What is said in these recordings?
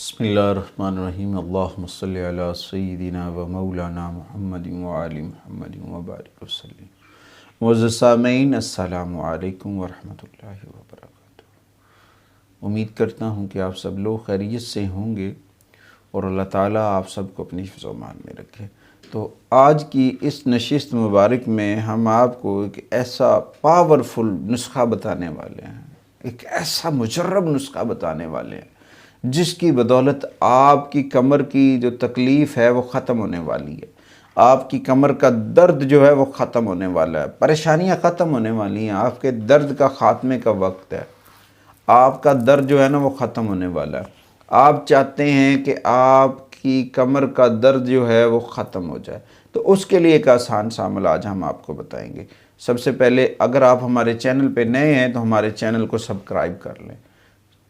بسم اللہ الرحمن الرحیم اللہم صلی علی سیدنا و مولانا محمد و علی محمد و بارک وسلم۔ معزز سامعین، السلام علیکم ورحمۃ اللہ وبرکاتہ۔ امید کرتا ہوں کہ آپ سب لوگ خیریت سے ہوں گے اور اللہ تعالیٰ آپ سب کو اپنی حفظ و امان میں رکھے۔ تو آج کی اس نشست مبارک میں ہم آپ کو ایک ایسا پاورفل نسخہ بتانے والے ہیں، ایک ایسا مجرب نسخہ بتانے والے ہیں جس کی بدولت آپ کی کمر کی جو تکلیف ہے وہ ختم ہونے والی ہے، آپ کی کمر کا درد جو ہے وہ ختم ہونے والا ہے، پریشانیاں ختم ہونے والی ہیں، آپ کے درد کا خاتمے کا وقت ہے، آپ کا درد جو ہے نا وہ ختم ہونے والا ہے۔ آپ چاہتے ہیں کہ آپ کی کمر کا درد جو ہے وہ ختم ہو جائے، تو اس کے لیے ایک آسان سا عمل آج ہم آپ کو بتائیں گے۔ سب سے پہلے اگر آپ ہمارے چینل پہ نئے ہیں تو ہمارے چینل کو سبسکرائب کر لیں،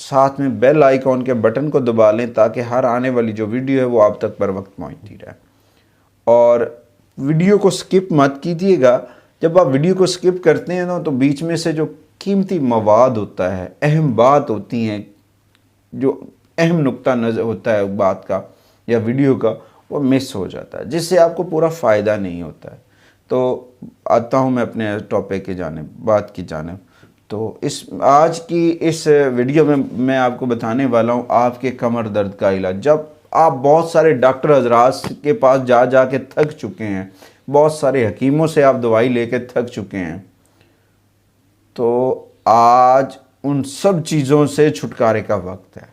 ساتھ میں بیل آئیکن کے بٹن کو دبا لیں تاکہ ہر آنے والی جو ویڈیو ہے وہ آپ تک پر وقت پہنچتی رہے، اور ویڈیو کو سکپ مت کیجیے گا۔ جب آپ ویڈیو کو سکپ کرتے ہیں نا تو بیچ میں سے جو قیمتی مواد ہوتا ہے، اہم بات ہوتی ہیں، جو اہم نقطہ نظر ہوتا ہے بات کا یا ویڈیو کا، وہ مس ہو جاتا ہے، جس سے آپ کو پورا فائدہ نہیں ہوتا ہے۔ تو آتا ہوں میں اپنے ٹاپک کی جانب، بات کی جانب۔ تو آج کی اس ویڈیو میں میں آپ کو بتانے والا ہوں آپ کے کمر درد کا علاج۔ جب آپ بہت سارے ڈاکٹر حضرات کے پاس جا جا کے تھک چکے ہیں، بہت سارے حکیموں سے آپ دوائی لے کے تھک چکے ہیں، تو آج ان سب چیزوں سے چھٹکارے کا وقت ہے۔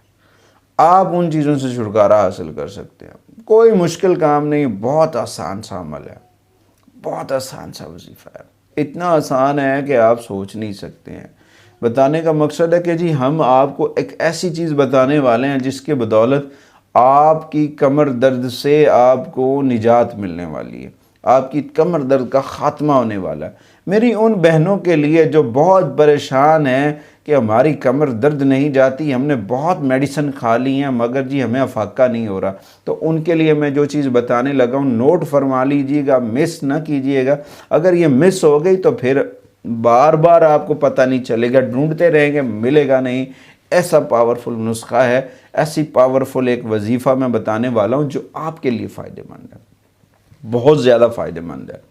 آپ ان چیزوں سے چھٹکارا حاصل کر سکتے ہیں، کوئی مشکل کام نہیں، بہت آسان سا عمل ہے، بہت آسان سا وظیفہ ہے، اتنا آسان ہے کہ آپ سوچ نہیں سکتے ہیں۔ بتانے کا مقصد ہے کہ جی ہم آپ کو ایک ایسی چیز بتانے والے ہیں جس کے بدولت آپ کی کمر درد سے آپ کو نجات ملنے والی ہے، آپ کی کمر درد کا خاتمہ ہونے والا ہے۔ میری ان بہنوں کے لیے جو بہت پریشان ہیں کہ ہماری کمر درد نہیں جاتی، ہم نے بہت میڈیسن کھا لی ہیں مگر جی ہمیں افاقہ نہیں ہو رہا، تو ان کے لیے میں جو چیز بتانے لگا ہوں نوٹ فرما لیجئے گا، مس نہ کیجئے گا۔ اگر یہ مس ہو گئی تو پھر بار بار آپ کو پتہ نہیں چلے گا، ڈھونڈتے رہیں گے، ملے گا نہیں۔ ایسا پاورفل نسخہ ہے، ایسی پاورفل ایک وظیفہ میں بتانے والا ہوں جو آپ کے لیے فائدہ مند ہے، بہت زیادہ فائدہ مند ہے۔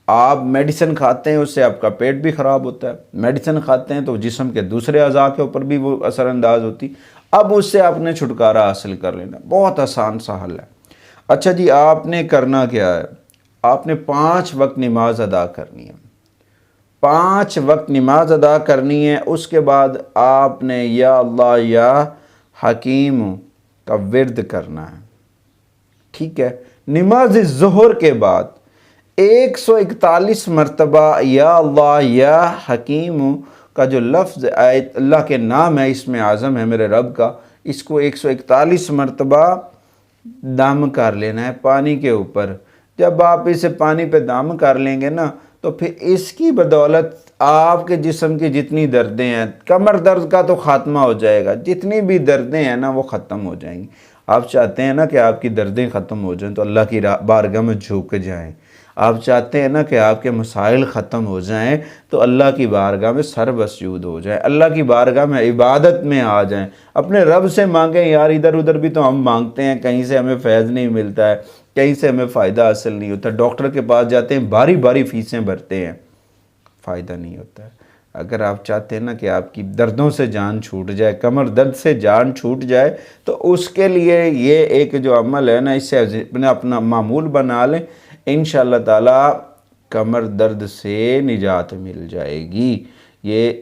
آپ میڈیسن کھاتے ہیں، اس سے آپ کا پیٹ بھی خراب ہوتا ہے، میڈیسن کھاتے ہیں تو جسم کے دوسرے اعضاء کے اوپر بھی وہ اثر انداز ہوتی، اب اس سے آپ نے چھٹکارا حاصل کر لینا، بہت آسان سا حل ہے۔ اچھا جی، آپ نے کرنا کیا ہے؟ آپ نے 5 وقت نماز ادا کرنی ہے، 5 وقت نماز ادا کرنی ہے۔ اس کے بعد آپ نے یا اللہ یا حکیم کا ورد کرنا ہے، ٹھیک ہے؟ نماز ظہر کے بعد 141 مرتبہ یا اللہ یا حکیم کا جو لفظ اللہ کے نام ہے، اسم اعظم ہے میرے رب کا، اس کو 141 مرتبہ دم کر لینا ہے پانی کے اوپر۔ جب آپ اسے پانی پہ دم کر لیں گے نا تو پھر اس کی بدولت آپ کے جسم کی جتنی دردیں ہیں، کمر درد کا تو خاتمہ ہو جائے گا، جتنی بھی دردیں ہیں نا وہ ختم ہو جائیں گی۔ آپ چاہتے ہیں نا کہ آپ کی دردیں ختم ہو جائیں تو اللہ کی بارگاہ میں جھک جائیں، آپ چاہتے ہیں نا کہ آپ کے مسائل ختم ہو جائیں تو اللہ کی بارگاہ میں سر بسجود ہو جائیں، اللہ کی بارگاہ میں عبادت میں آ جائیں، اپنے رب سے مانگیں۔ یار ادھر ادھر بھی تو ہم مانگتے ہیں، کہیں سے ہمیں فیض نہیں ملتا ہے، کہیں سے ہمیں فائدہ حاصل نہیں ہوتا، ڈاکٹر کے پاس جاتے ہیں، باری باری فیسیں بھرتے ہیں، فائدہ نہیں ہوتا ہے۔ اگر آپ چاہتے ہیں نا کہ آپ کی دردوں سے جان چھوٹ جائے، کمر درد سے جان چھوٹ جائے، تو اس کے لیے یہ ایک جو عمل ہے نا، اس سے اپنا معمول بنا لیں، انشاءاللہ تعالی کمر درد سے نجات مل جائے گی۔ یہ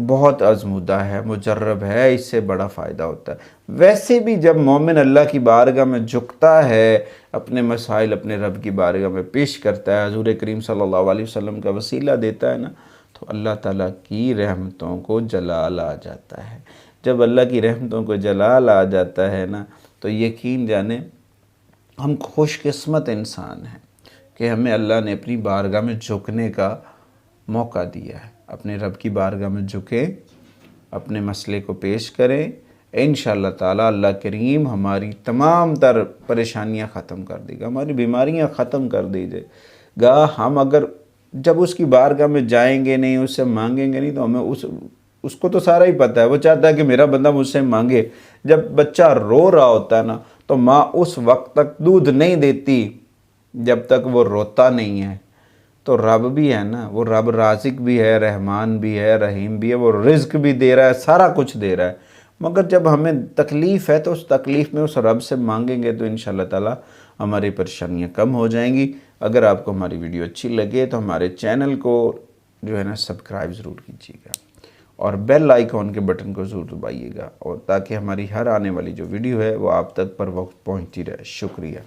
بہت آزمودہ ہے، مجرب ہے، اس سے بڑا فائدہ ہوتا ہے۔ ویسے بھی جب مومن اللہ کی بارگاہ میں جھکتا ہے، اپنے مسائل اپنے رب کی بارگاہ میں پیش کرتا ہے، حضور کریم صلی اللہ علیہ وسلم کا وسیلہ دیتا ہے نا، تو اللہ تعالیٰ کی رحمتوں کو جلال آ جاتا ہے۔ جب اللہ کی رحمتوں کو جلال آ جاتا ہے نا تو یقین جانیں ہم خوش قسمت انسان ہیں کہ ہمیں اللہ نے اپنی بارگاہ میں جھکنے کا موقع دیا ہے۔ اپنے رب کی بارگاہ میں جھکیں، اپنے مسئلے کو پیش کریں، انشاءاللہ تعالی اللہ کریم ہماری تمام تر پریشانیاں ختم کر دے گا، ہماری بیماریاں ختم کر دے گا۔ ہم اگر جب اس کی بارگاہ میں جائیں گے نہیں، اس سے مانگیں گے نہیں، تو ہمیں اس کو تو سارا ہی پتہ ہے، وہ چاہتا ہے کہ میرا بندہ مجھ سے مانگے، جب بچہ رو رہا ہوتا ہے نا تو ماں اس وقت تک دودھ نہیں دیتی جب تک وہ روتا نہیں ہے۔ تو رب بھی ہے نا، وہ رب رازق بھی ہے، رحمان بھی ہے، رحیم بھی ہے، وہ رزق بھی دے رہا ہے، سارا کچھ دے رہا ہے، مگر جب ہمیں تکلیف ہے تو اس تکلیف میں اس رب سے مانگیں گے تو انشاءاللہ تعالی ہماری پریشانیاں کم ہو جائیں گی۔ اگر آپ کو ہماری ویڈیو اچھی لگے تو ہمارے چینل کو جو ہے نا سبسکرائب ضرور کیجیے گا اور بیل آئیکن کے بٹن کو ضرور دبائیے گا، اور تاکہ ہماری ہر آنے والی جو ویڈیو ہے وہ آپ تک پر وقت پہنچتی رہے۔ شکریہ۔